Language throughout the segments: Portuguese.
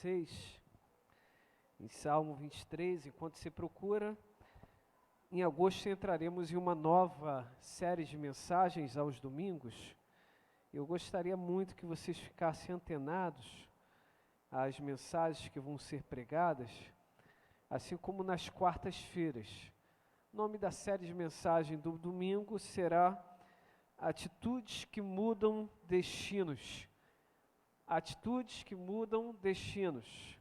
6, em Salmo 23, enquanto você procura, em agosto entraremos em uma nova série de mensagens aos domingos. Eu gostaria muito que vocês ficassem antenados às mensagens que vão ser pregadas, assim como nas quartas-feiras. O nome da série de mensagens do domingo será Atitudes que Mudam Destinos. Atitudes que mudam destinos.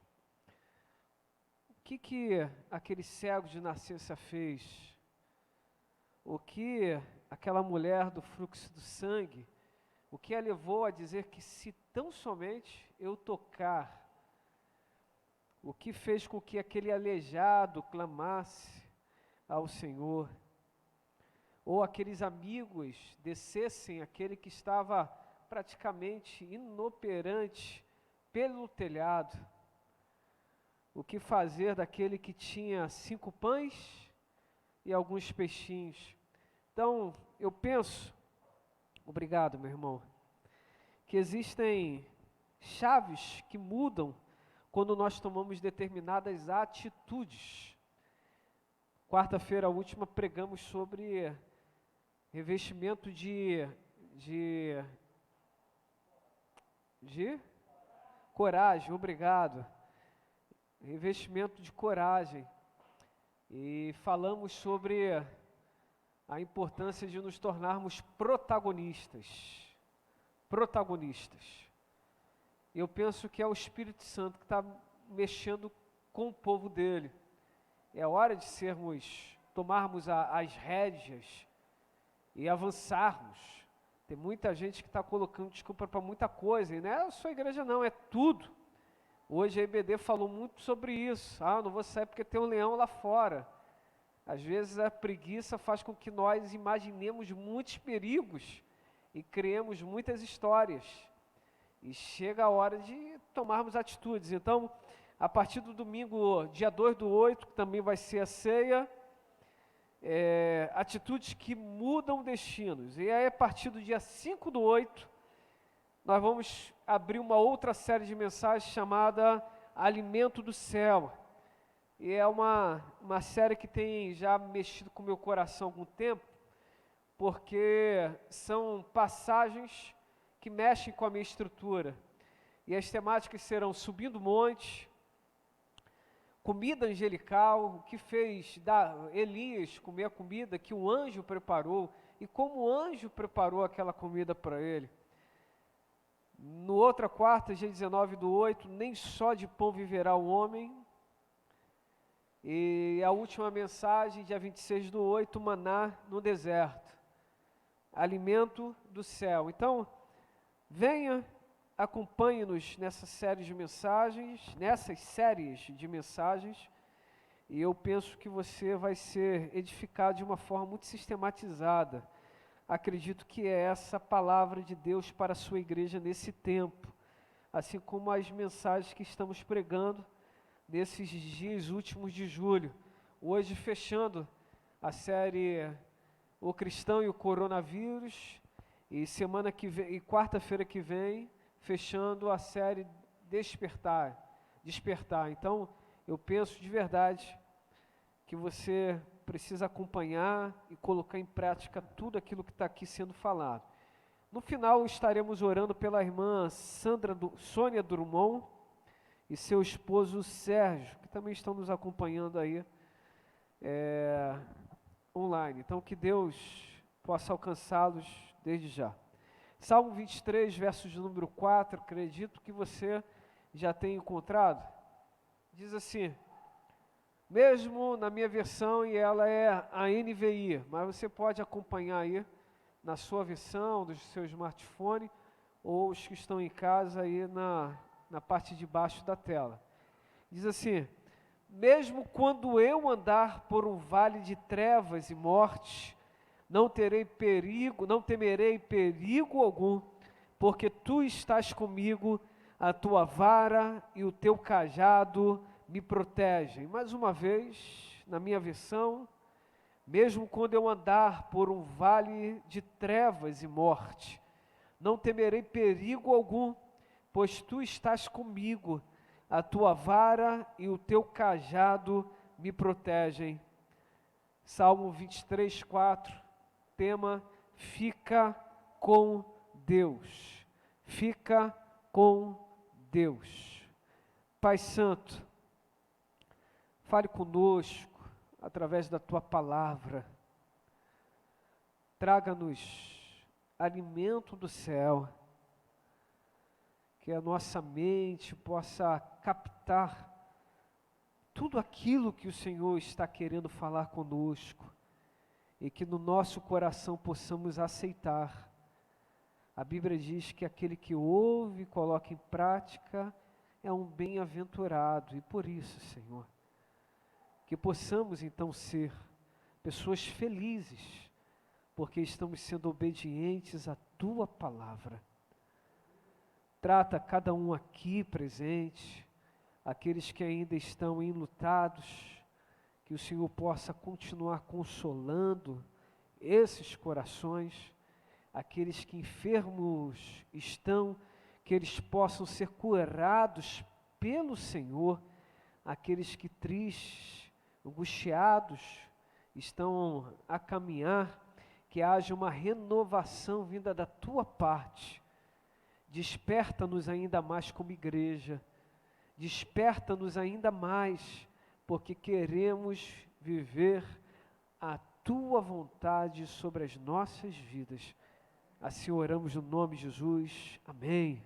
O que aquele cego de nascença fez? O que aquela mulher do fluxo do sangue, o que a levou a dizer que se tão somente eu tocar? O que fez com que aquele aleijado clamasse ao Senhor? Ou aqueles amigos descessem aquele que estava praticamente inoperante pelo telhado? O que fazer daquele que tinha 5 pães e alguns peixinhos? Então, eu penso, obrigado, meu irmão, que existem chaves que mudam quando nós tomamos determinadas atitudes. Quarta-feira última pregamos sobre revestimento de coragem, obrigado. Revestimento de coragem. E falamos sobre a importância de nos tornarmos protagonistas. Protagonistas. Eu penso que é o Espírito Santo que está mexendo com o povo dele. É hora de tomarmos as rédeas e avançarmos. Tem muita gente que está colocando desculpa para muita coisa, e não é a sua igreja não, é tudo. Hoje a IBD falou muito sobre isso. Não vou sair porque tem um leão lá fora. Às vezes a preguiça faz com que nós imaginemos muitos perigos e criemos muitas histórias. E chega a hora de tomarmos atitudes. Então, a partir do domingo, dia 2/8, que também vai ser a ceia, atitudes que mudam destinos. E aí, a partir do dia 5/8, nós vamos abrir uma outra série de mensagens chamada Alimento do Céu. E é uma série que tem já mexido com o meu coração há algum tempo, porque são passagens que mexem com a minha estrutura. E as temáticas serão subindo monte, comida angelical, o que fez Elias comer a comida que o anjo preparou, e como o anjo preparou aquela comida para ele. No outra quarta, dia 19/8, nem só de pão viverá o homem. E a última mensagem, dia 26/8, maná no deserto. Alimento do céu. Então, venha, acompanhe-nos nessas séries de mensagens, e eu penso que você vai ser edificado de uma forma muito sistematizada. Acredito que é essa palavra de Deus para a sua igreja nesse tempo, assim como as mensagens que estamos pregando nesses dias últimos de julho. Hoje fechando a série O Cristão e o Coronavírus, e semana que vem, e quarta-feira que vem, fechando a série Despertar. Então, eu penso de verdade que você precisa acompanhar e colocar em prática tudo aquilo que está aqui sendo falado. No final, estaremos orando pela irmã Sônia Drummond e seu esposo Sérgio, que também estão nos acompanhando aí online. Então, que Deus possa alcançá-los desde já. Salmo 23, versos de número 4, acredito que você já tenha encontrado. Diz assim, mesmo na minha versão, e ela é a NVI, mas você pode acompanhar aí na sua versão, do seu smartphone, ou os que estão em casa aí na parte de baixo da tela. Diz assim, mesmo quando eu andar por um vale de trevas e morte, não temerei perigo algum, porque tu estás comigo, a tua vara e o teu cajado me protegem. Mais uma vez, na minha versão, mesmo quando eu andar por um vale de trevas e morte, não temerei perigo algum, pois tu estás comigo, a tua vara e o teu cajado me protegem. Salmo 23, 4, tema: fica com Deus. Fica com Deus. Pai Santo, fale conosco através da tua palavra. Traga-nos alimento do céu, que a nossa mente possa captar tudo aquilo que o Senhor está querendo falar conosco e que no nosso coração possamos aceitar. A Bíblia diz que aquele que ouve e coloca em prática é um bem-aventurado, e por isso, Senhor, que possamos então ser pessoas felizes, porque estamos sendo obedientes à tua palavra. Trata cada um aqui presente, aqueles que ainda estão enlutados, que o Senhor possa continuar consolando esses corações, aqueles que enfermos estão, que eles possam ser curados pelo Senhor, aqueles que tristes, angustiados, estão a caminhar, que haja uma renovação vinda da tua parte. Desperta-nos ainda mais como igreja, desperta-nos ainda mais, porque queremos viver a tua vontade sobre as nossas vidas. Assim oramos no nome de Jesus, amém.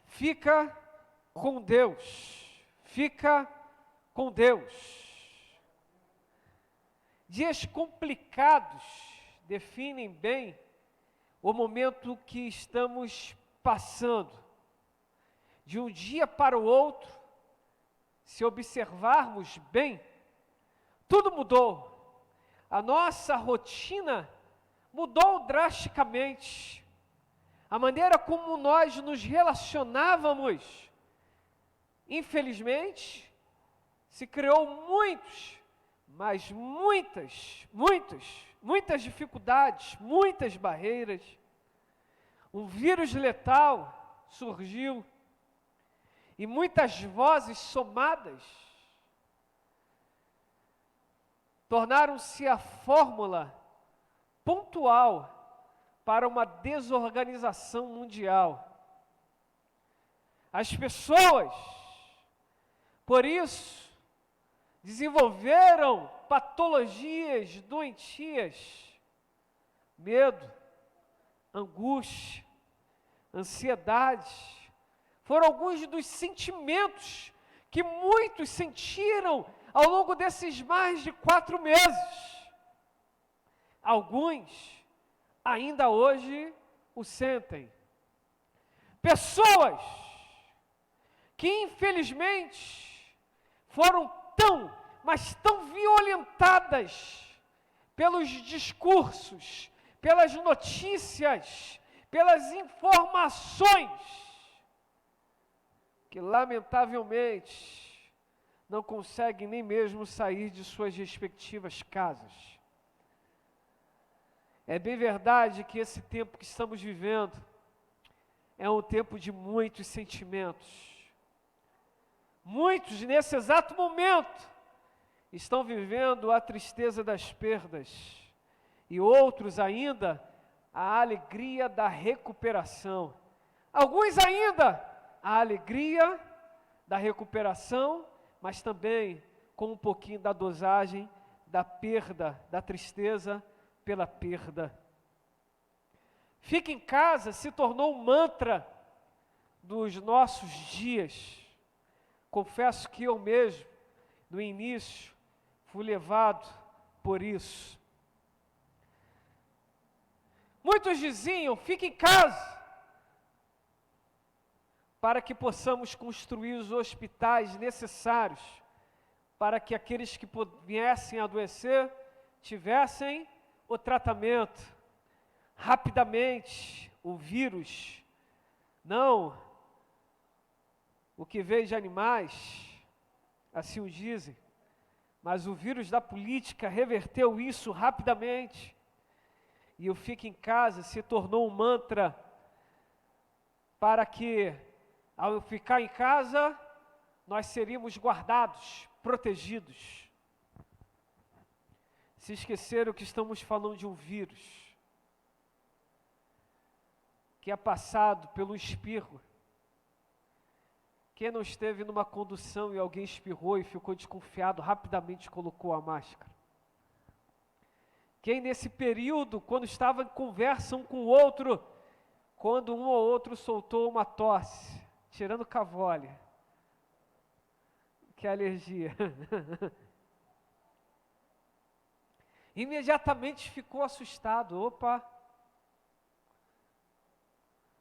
Fica com Deus, fica com Deus. Dias complicados definem bem o momento que estamos passando. De um dia para o outro, se observarmos bem, tudo mudou. A nossa rotina mudou drasticamente. A maneira como nós nos relacionávamos, infelizmente, se criou muitas dificuldades, muitas barreiras. Um vírus letal surgiu e muitas vozes somadas tornaram-se a fórmula pontual para uma desorganização mundial. As pessoas, por isso, desenvolveram patologias doentias, medo, angústia, ansiedade. Foram alguns dos sentimentos que muitos sentiram ao longo desses mais de 4 meses. Alguns ainda hoje o sentem. Pessoas que infelizmente foram mas tão violentadas pelos discursos, pelas notícias, pelas informações, que lamentavelmente não conseguem nem mesmo sair de suas respectivas casas. É bem verdade que esse tempo que estamos vivendo é um tempo de muitos sentimentos. Muitos, nesse exato momento, estão vivendo a tristeza das perdas, e outros ainda, a alegria da recuperação. Alguns ainda, a alegria da recuperação, mas também com um pouquinho da dosagem da perda, da tristeza pela perda. Fica em casa se tornou um mantra dos nossos dias. Confesso que eu mesmo, no início, fui levado por isso. Muitos diziam, fique em casa, para que possamos construir os hospitais necessários, para que aqueles que viessem a adoecer, tivessem o tratamento. Rapidamente, o vírus, não o que veio de animais, assim o dizem, mas o vírus da política reverteu isso rapidamente, e o fique em casa se tornou um mantra para que Ao ficar em casa, nós seríamos guardados, protegidos. Se esqueceram que estamos falando de um vírus que é passado pelo espirro. Quem não esteve numa condução e alguém espirrou e ficou desconfiado, rapidamente colocou a máscara. Quem nesse período, quando estava em conversa um com o outro, quando um ou outro soltou uma tosse, tirando cavole, que é alergia, imediatamente ficou assustado. Opa!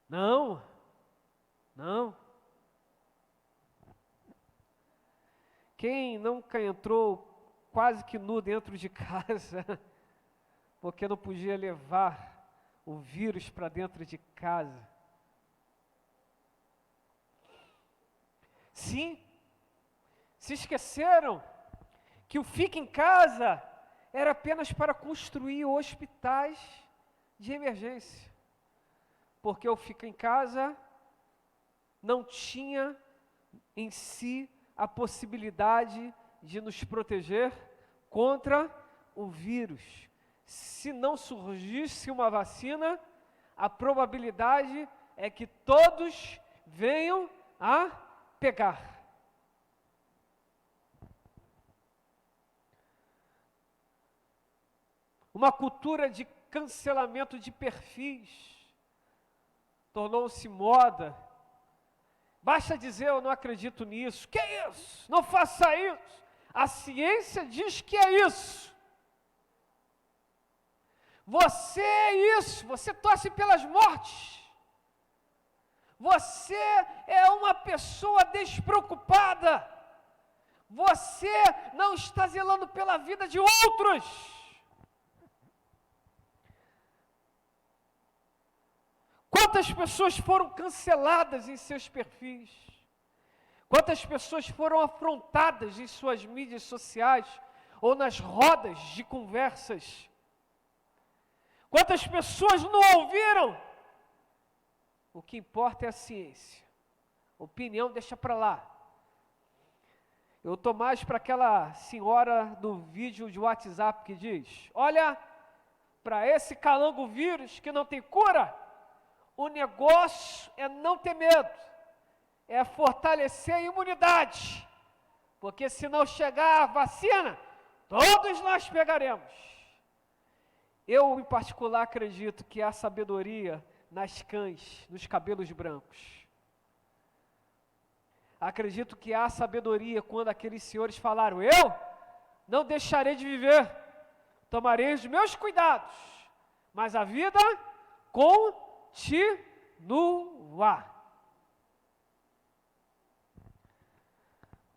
Não. Quem nunca entrou quase que nu dentro de casa, porque não podia levar o vírus para dentro de casa? Sim, se esqueceram que o fica em casa era apenas para construir hospitais de emergência. Porque o fica em casa não tinha em si a possibilidade de nos proteger contra o vírus. Se não surgisse uma vacina, a probabilidade é que todos venham a pegar. Uma cultura de cancelamento de perfis tornou-se moda. Basta dizer: eu não acredito nisso. Que é isso? Não faça isso. A ciência diz que é isso. Você é isso. Você torce pelas mortes. Você é uma pessoa despreocupada. Você não está zelando pela vida de outros. Quantas pessoas foram canceladas em seus perfis? Quantas pessoas foram afrontadas em suas mídias sociais ou nas rodas de conversas? Quantas pessoas não ouviram? O que importa é a ciência. Opinião deixa para lá. Eu estou mais para aquela senhora do vídeo de WhatsApp que diz: olha, para esse calango vírus que não tem cura, o negócio é não ter medo, é fortalecer a imunidade, porque se não chegar a vacina, todos nós pegaremos. Eu, em particular, acredito que há sabedoria nas cães, nos cabelos brancos. Acredito que há sabedoria quando aqueles senhores falaram: eu não deixarei de viver, tomarei os meus cuidados, mas a vida continua.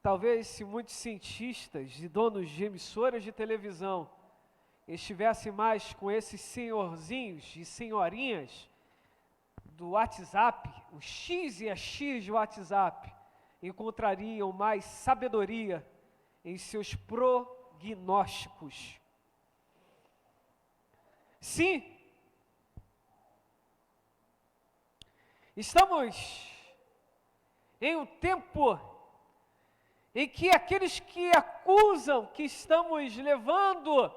Talvez se muitos cientistas e donos de emissoras de televisão estivessem mais com esses senhorzinhos e senhorinhas do WhatsApp, o X e a X de WhatsApp, encontrariam mais sabedoria em seus prognósticos. Sim, estamos em um tempo em que aqueles que acusam que estamos levando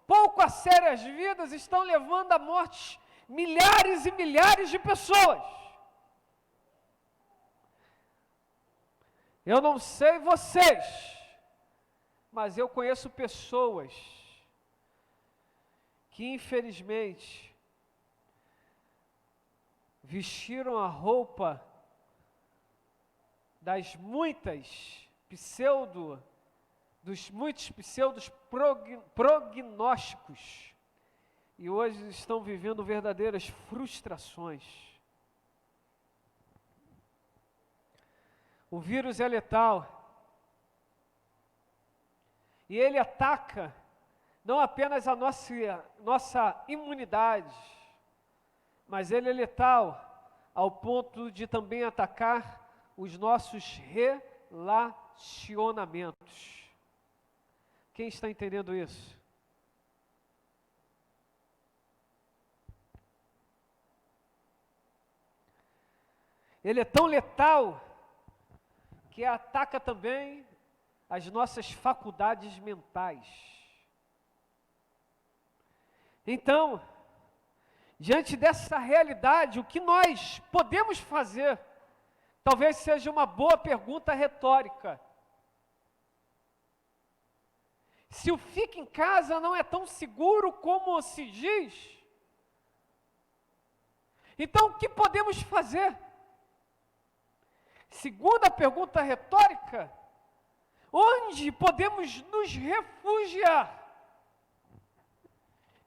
pouco a sério as vidas estão levando à morte milhares e milhares de pessoas. Eu não sei vocês, mas eu conheço pessoas que infelizmente vestiram a roupa dos muitos pseudos prognósticos e hoje estão vivendo verdadeiras frustrações. O vírus é letal e ele ataca não apenas a nossa imunidade, mas ele é letal ao ponto de também atacar os nossos relacionamentos. Quem está entendendo isso? Ele é tão letal que ataca também as nossas faculdades mentais. Então, diante dessa realidade, o que nós podemos fazer? Talvez seja uma boa pergunta retórica. Se o fica em casa não é tão seguro como se diz, então o que podemos fazer? Segunda pergunta retórica, onde podemos nos refugiar?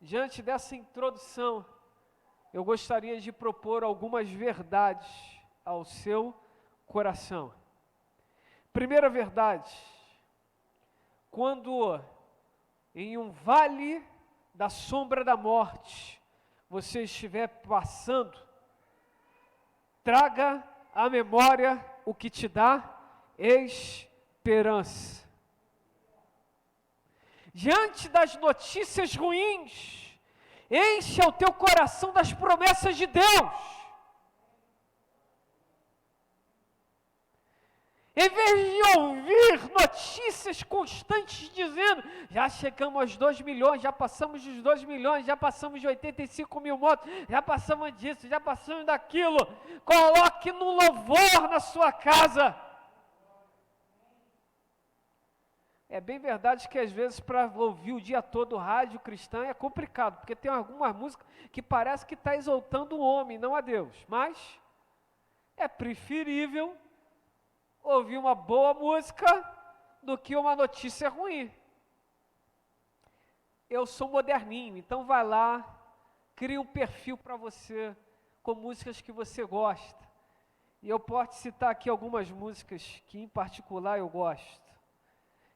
Diante dessa introdução, eu gostaria de propor algumas verdades ao seu coração. Primeira verdade, quando em um vale da sombra da morte você estiver passando, traga à memória o que te dá esperança. Diante das notícias ruins, encha o teu coração das promessas de Deus. Em vez de ouvir notícias constantes dizendo, já chegamos aos 2 milhões, já passamos dos 2 milhões, já passamos de 85 mil mortos, já passamos disso, já passamos daquilo, coloque no louvor na sua casa. É bem verdade que às vezes para ouvir o dia todo rádio cristã é complicado, porque tem algumas músicas que parece que está exaltando o homem, não a Deus, mas é preferível ouvir uma boa música do que uma notícia ruim. Eu sou moderninho, então vai lá, cria um perfil para você, com músicas que você gosta. E eu posso citar aqui algumas músicas que em particular eu gosto.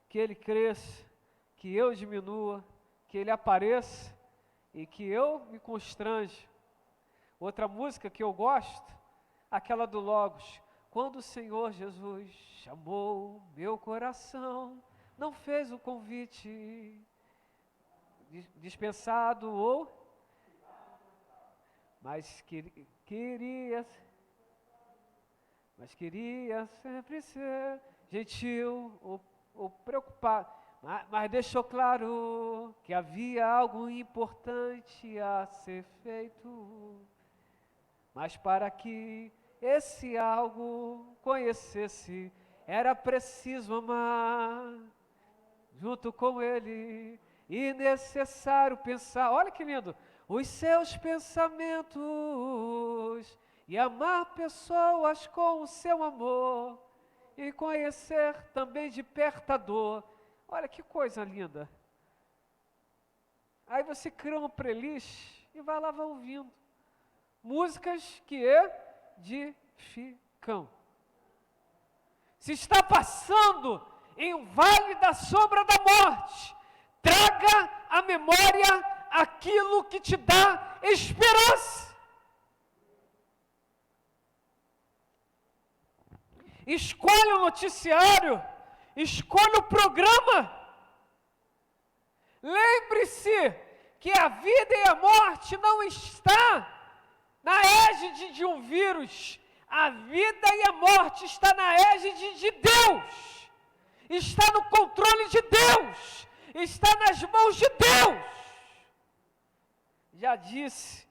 Que ele cresça, que eu diminua, que ele apareça e que eu me constranja. Outra música que eu gosto, aquela do Logos. Quando o Senhor Jesus chamou meu coração, não fez o convite dispensado mas queria sempre ser gentil ou preocupado, mas deixou claro que havia algo importante a ser feito, mas para que esse algo conhecesse, era preciso amar junto com ele, e necessário pensar, olha que lindo, os seus pensamentos, e amar pessoas com o seu amor, e conhecer também de perto a dor. Olha que coisa linda. Aí você cria uma playlist e vai ouvindo músicas que edificam. Se está passando em um vale da sombra da morte, traga à memória aquilo que te dá esperança. Escolha o noticiário, escolha o programa. Lembre-se que a vida e a morte não está na égide de um vírus. A vida e a morte está na égide de Deus. Está no controle de Deus. Está nas mãos de Deus. Já disse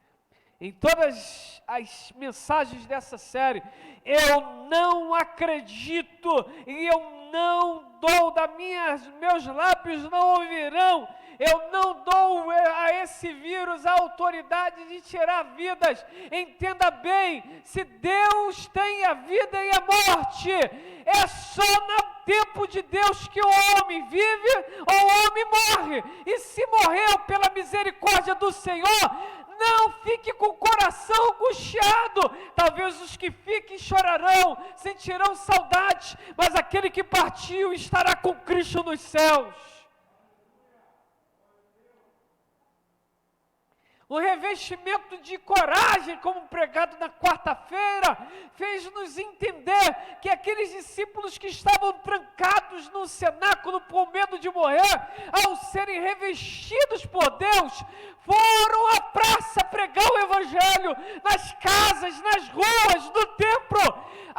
em todas as mensagens dessa série, eu não acredito e eu não dou meus lábios não ouvirão, eu não dou a esse vírus a autoridade de tirar vidas. Entenda bem, se Deus tem a vida e a morte, é só no tempo de Deus que o homem vive ou o homem morre, e se morreu pela misericórdia do Senhor, não fique com o coração angustiado. Talvez os que fiquem chorarão, sentirão saudade, mas aquele que partiu estará com Cristo nos céus. O revestimento de coragem, como pregado na quarta-feira, fez-nos entender que aqueles discípulos que estavam trancados no cenáculo por medo de morrer, ao serem revestidos por Deus, foram à praça pregar o Evangelho, nas casas, nas ruas, no templo.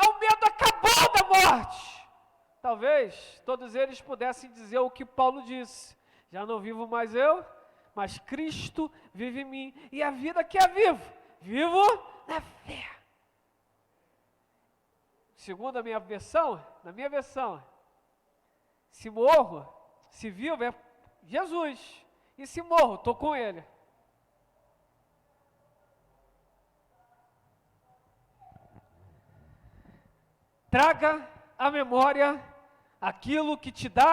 O medo acabou da morte. talvez todos eles pudessem dizer o que Paulo disse: já não vivo mais eu, mas Cristo vive em mim, e a vida que é vivo na fé. Segundo a minha versão, na minha versão, se morro, se vivo é Jesus, e se morro, estou com Ele. Traga à memória aquilo que te dá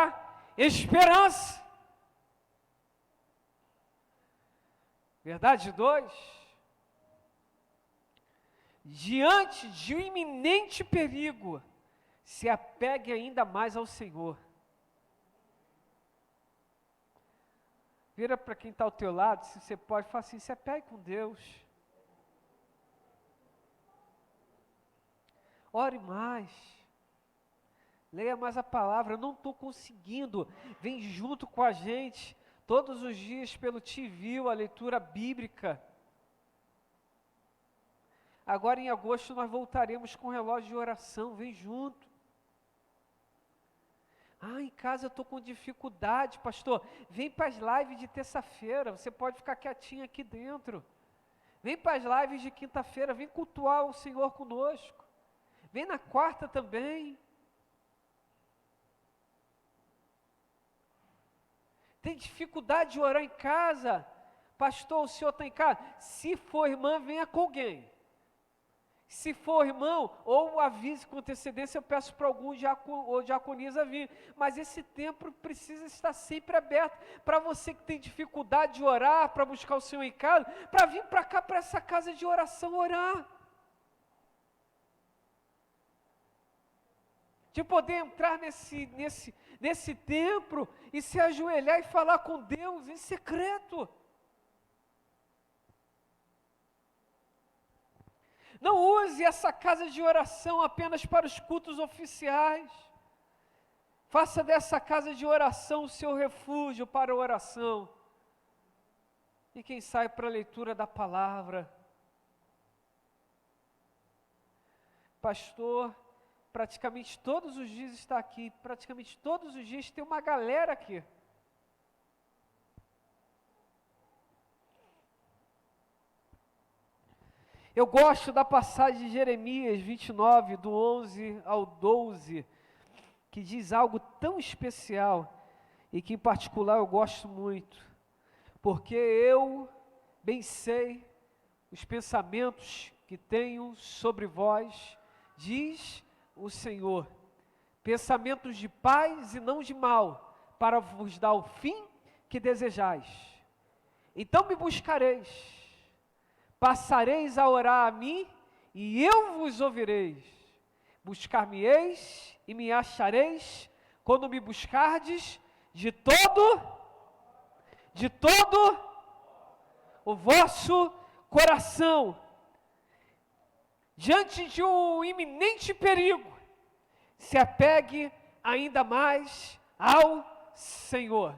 esperança. Verdade 2. Diante de um iminente perigo, se apegue ainda mais ao Senhor. Vira para quem está ao teu lado, se você pode, fala assim: se apegue com Deus. Ore mais. Leia mais a palavra. Eu não estou conseguindo. Vem junto com a gente todos os dias pelo TVIL, a leitura bíblica. Agora em agosto nós voltaremos com relógio de oração. Vem junto. Em casa eu estou com dificuldade, pastor. Vem para as lives de terça-feira. Você pode ficar quietinho aqui dentro. Vem para as lives de quinta-feira. Vem cultuar o Senhor conosco. Vem na quarta também. Tem dificuldade de orar em casa? Pastor, o senhor está em casa? Se for irmã, venha com alguém. Se for irmão, ou avise com antecedência, eu peço para algum ou diaconisa vir. Mas esse templo precisa estar sempre aberto. Para você que tem dificuldade de orar, para buscar o Senhor em casa, para vir para cá, para essa casa de oração orar. De poder entrar nesse templo e se ajoelhar e falar com Deus em secreto. Não use essa casa de oração apenas para os cultos oficiais. Faça dessa casa de oração o seu refúgio para a oração. E quem sai para a leitura da palavra. Pastor, praticamente todos os dias está aqui, praticamente todos os dias tem uma galera aqui. Eu gosto da passagem de Jeremias 29, do 11 ao 12, que diz algo tão especial, e que em particular eu gosto muito, porque eu bem sei os pensamentos que tenho sobre vós, diz o Senhor, pensamentos de paz e não de mal, para vos dar o fim que desejais. Então me buscareis, passareis a orar a mim, e eu vos ouvireis. Buscar-me-eis e me achareis, quando me buscardes de todo o vosso coração. Diante de um iminente perigo, se apegue ainda mais ao Senhor.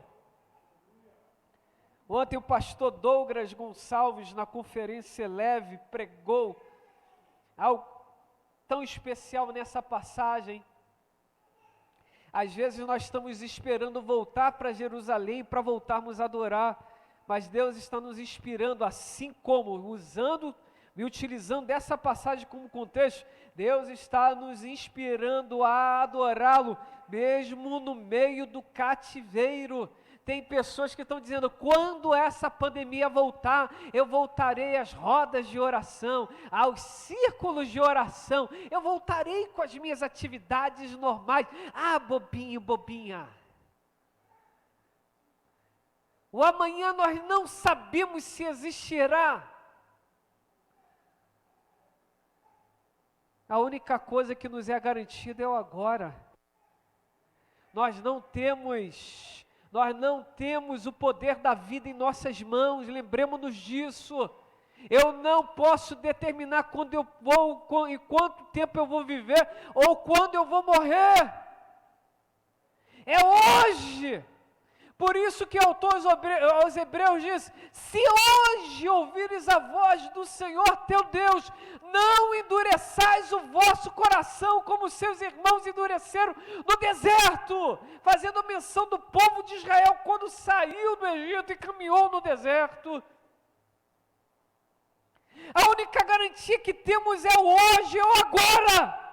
Ontem o pastor Douglas Gonçalves, na conferência Eleve, pregou algo tão especial nessa passagem. Às vezes nós estamos esperando voltar para Jerusalém para voltarmos a adorar, mas Deus está nos inspirando, assim como usando e utilizando dessa passagem como contexto, Deus está nos inspirando a adorá-lo, mesmo no meio do cativeiro. Tem pessoas que estão dizendo, quando essa pandemia voltar, eu voltarei às rodas de oração, aos círculos de oração, eu voltarei com as minhas atividades normais. Bobinho, bobinha. O amanhã nós não sabemos se existirá. A única coisa que nos é garantida é o agora. Nós não temos o poder da vida em nossas mãos, lembremos-nos disso. Eu não posso determinar quando eu vou, e quanto tempo eu vou viver, ou quando eu vou morrer. É hoje. Por isso que o autor aos Hebreus diz: se hoje ouvires a voz do Senhor teu Deus, não endureçais o vosso coração como seus irmãos endureceram no deserto, fazendo menção do povo de Israel quando saiu do Egito e caminhou no deserto. A única garantia que temos é o hoje, é o agora.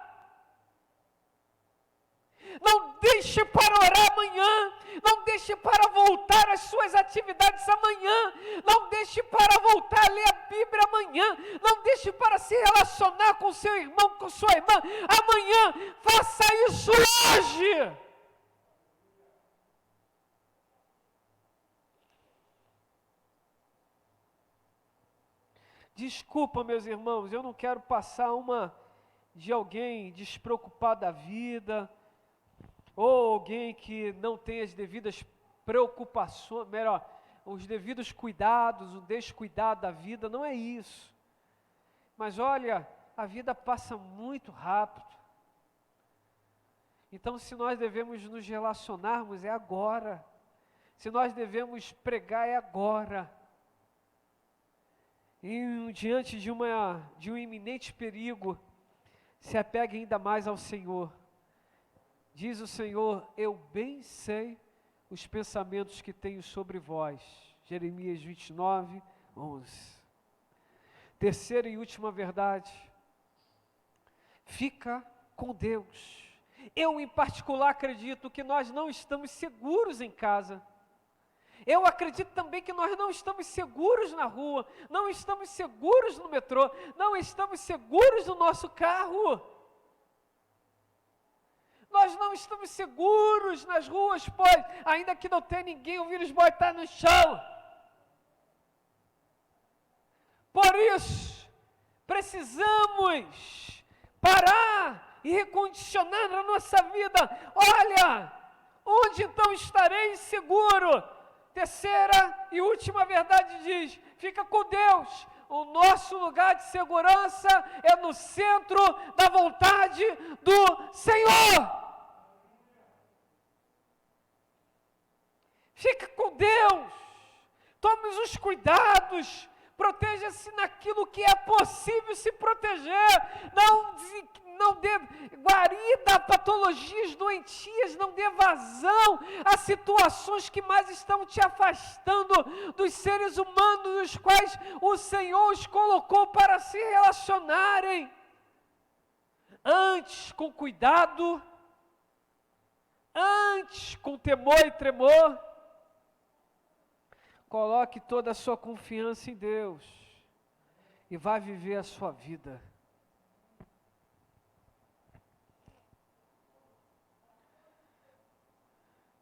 Não deixe para orar amanhã, não deixe para voltar às suas atividades amanhã, não deixe para voltar a ler a Bíblia amanhã, não deixe para se relacionar com seu irmão, com sua irmã amanhã, faça isso hoje. Desculpa, meus irmãos, eu não quero passar uma de alguém despreocupado da vida, ou alguém que não tem as devidas preocupações, melhor, os devidos cuidados, o descuidado da vida, não é isso. Mas olha, a vida passa muito rápido. Então, se nós devemos nos relacionarmos, é agora. Se nós devemos pregar, é agora. E diante de um iminente perigo, se apegue ainda mais ao Senhor. Diz o Senhor: eu bem sei os pensamentos que tenho sobre vós. Jeremias 29, 11. Terceira e última verdade: fica com Deus. Eu, em particular, acredito que nós não estamos seguros em casa. Eu acredito também que nós não estamos seguros na rua, não estamos seguros no metrô, não estamos seguros no nosso carro. Nós não estamos seguros nas ruas, pois, ainda que não tenha ninguém, o vírus pode estar no chão. Por isso, precisamos parar e recondicionar a nossa vida. Olha, onde então estarei seguro? Terceira e última verdade diz: fica com Deus. O nosso lugar de segurança é no centro da vontade do Senhor. Fica com Deus. Tome os cuidados. Proteja-se naquilo que é possível se proteger. Não dê guarida a patologias doentias, não dê vazão a situações que mais estão te afastando dos seres humanos, os quais o Senhor os colocou para se relacionarem. Antes, com cuidado, antes, com temor e tremor, coloque toda a sua confiança em Deus e vá viver a sua vida.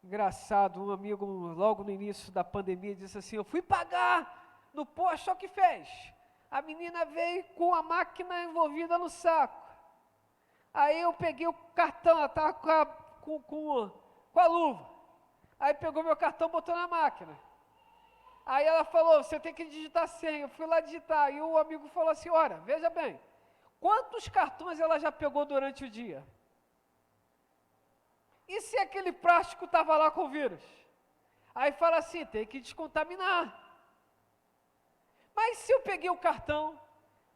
Engraçado, um amigo logo no início da pandemia disse assim: eu fui pagar no posto, só que fez. A menina veio com a máquina envolvida no saco. Aí eu peguei o cartão, ela estava com a luva. Aí pegou meu cartão e botou na máquina. Aí ela falou: você tem que digitar a senha. Eu fui lá digitar. E o amigo falou assim: olha, veja bem, quantos cartões ela já pegou durante o dia? E se aquele plástico estava lá com vírus? Aí fala assim: tem que descontaminar. Mas se eu peguei o cartão,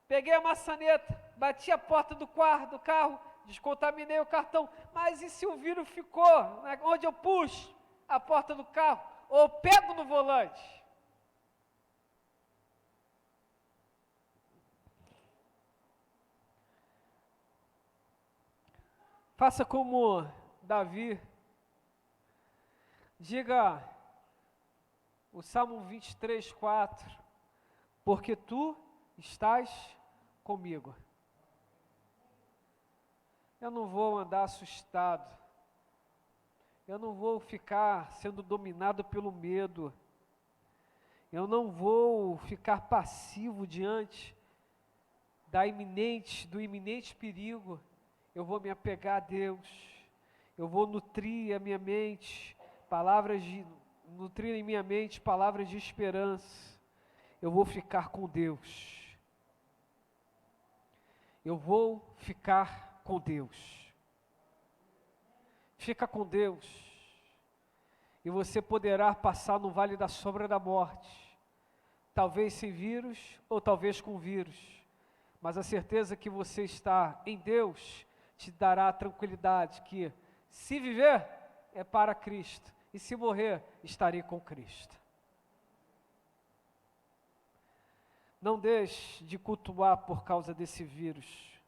peguei a maçaneta, bati a porta do carro, descontaminei o cartão, mas e se o vírus ficou onde eu puxo a porta do carro, ou pego no volante? Faça como Davi, diga o Salmo 23, 4, porque tu estás comigo. Eu não vou andar assustado, eu não vou ficar sendo dominado pelo medo, eu não vou ficar passivo diante do iminente perigo. Eu vou me apegar a Deus, eu vou nutrir a minha mente, nutrir em minha mente palavras de esperança. Eu vou ficar com Deus. Eu vou ficar com Deus. Fica com Deus. e você poderá passar no vale da sombra da morte, talvez sem vírus ou talvez com vírus, mas a certeza que você está em Deus te dará a tranquilidade que, se viver, é para Cristo, e se morrer, estarei com Cristo. Não deixe de cultuar por causa desse vírus.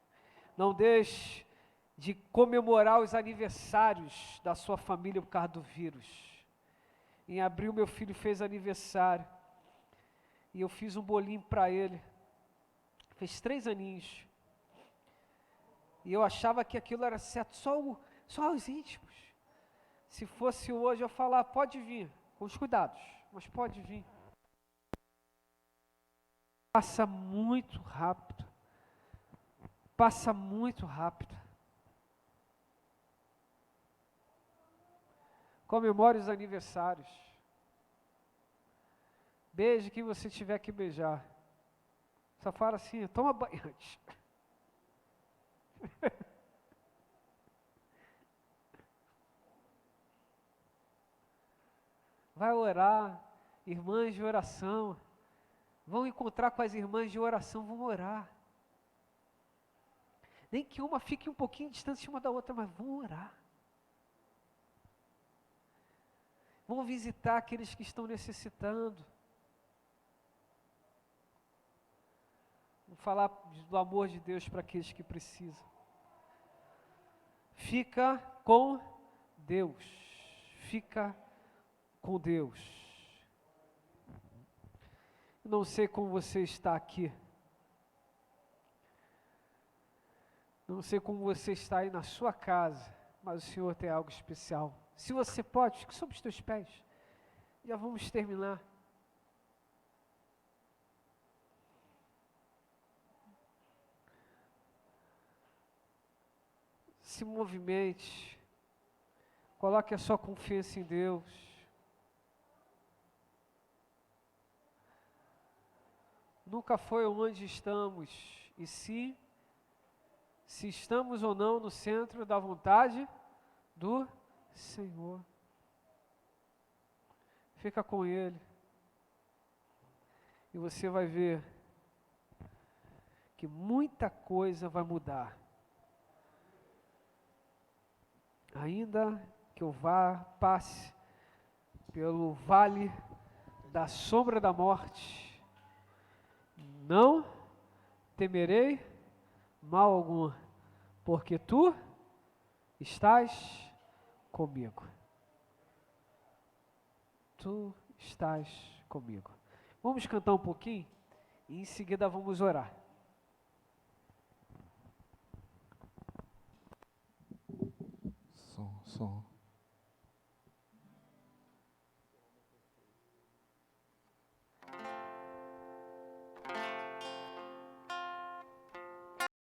Não deixe de comemorar os aniversários da sua família por causa do vírus. Em abril, meu filho fez aniversário. E eu fiz um bolinho para ele. Fez 3 aninhos. E eu achava que aquilo era certo, só os íntimos. Se fosse hoje, eu falar, pode vir, com os cuidados, mas pode vir. Passa muito rápido. Passa muito rápido. Comemore os aniversários. Beije quem você tiver que beijar. Só fala assim, toma banho antes. Vai orar, irmãs de oração. Vão encontrar com as irmãs de oração, vão orar. Nem que uma fique um pouquinho distante uma da outra, mas vão orar. Vão visitar aqueles que estão necessitando. Vão falar do amor de Deus para aqueles que precisam. Fica com Deus. Fica com Deus. Não sei como você está aqui. Não sei como você está aí na sua casa, mas o Senhor tem algo especial. Se você pode, fique sobre os teus pés. Já vamos terminar. Se movimente. Coloque a sua confiança em Deus. Nunca foi onde estamos, e se estamos ou não no centro da vontade do Senhor. Fica com Ele, e você vai ver que muita coisa vai mudar. Ainda que eu passe pelo vale da sombra da morte, não temerei mal algum, porque tu estás comigo. Tu estás comigo. Vamos cantar um pouquinho e em seguida vamos orar. Som.